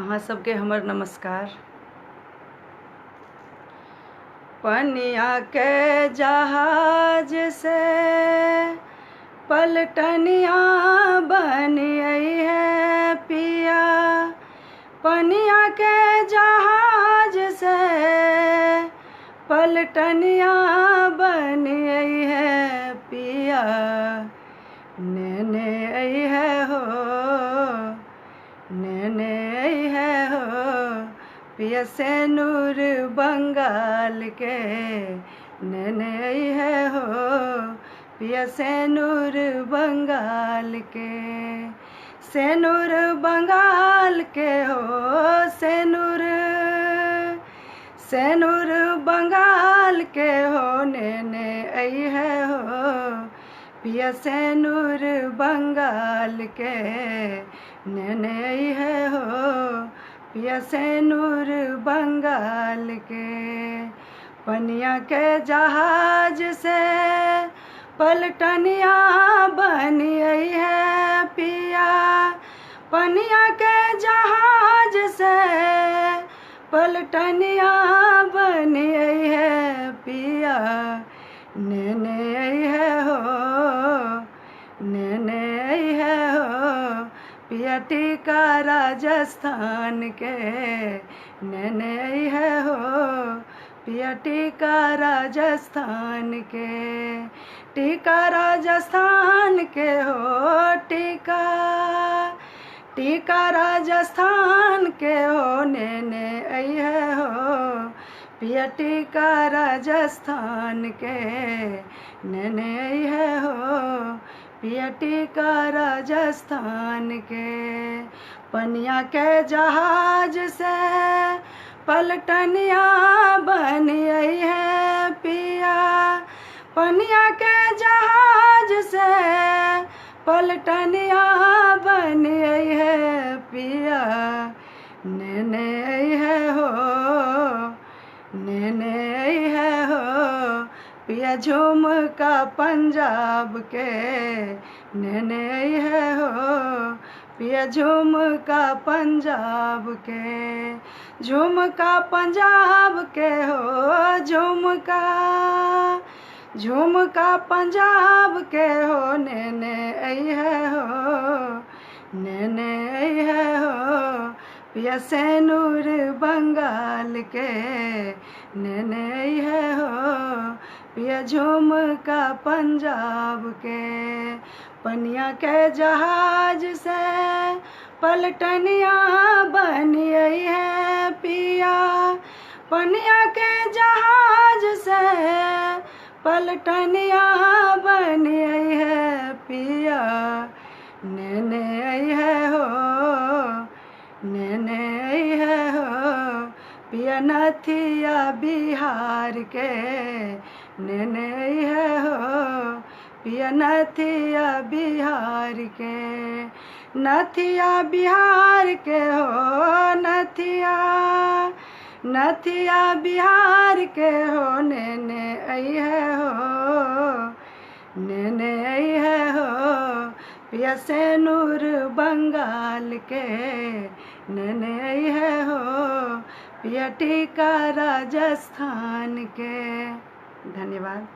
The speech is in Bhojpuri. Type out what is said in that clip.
अहाँ सबके हमर नमस्कार। पनिया के जहाज से पलटनिया बनियई है पिया, पनिया के जहाज से पलटनिया बनियई है पिया, नेने आई है हो, नेने आई है हो पिया से नूर बंगाल के, नेने आई है हो पिया से नूर बंगाल के, से नूर बंगाल के हो, से नूर बंगाल के हो, नेने आई है हो पिया से नूर बंगाल के, नेने आई है हो पिया से नूर बंगाल के। पनिया के जहाज से पलटनिया बनियई है पिया, पनिया के जहाज से पलटनिया बनियई है पिया, नेने आई है हो, नेने आई है हो पिया टीका राजस्थान के, नेने आई है हो पिया टीका राजस्थान के, टीका राजस्थान के हो, टीका राजस्थान के हो, नेने आई है हो पिया टीका राजस्थान के, नेने आई है हो पिया टीका राजस्थान के। पनिया के जहाज से पलटनिया बनियई है पिया, पनिया के जहाज से पलटनिया बनियई है पिया, नेने आई है हो, नेने आई है हो पिया झुमका पंजाब के, नेने आई है हो पिया झुमका पंजाब के, झुमका पंजाब के हो, झुमका पंजाब के हो, नेने आई है हो, नेने आई है हो पिया से नूर बंगाल के, नेने आई है हो पिया झुमका पंजाब के। पनिया के जहाज से पलटनिया बनियई है पिया, पनिया के जहाज से पलटनिया बनियई है पिया, नेने आई है हो, नेने आई है हो पिया नथिया बिहार के, नेने आई है हो पिया नथिया बिहार के, नथिया बिहार के हो, नथिया बिहार के हो, नेने आई है हो, नेने आई है हो पिया से नूर बंगाल के, नेने आई है हो पिया टीका राजस्थान के। धन्यवाद।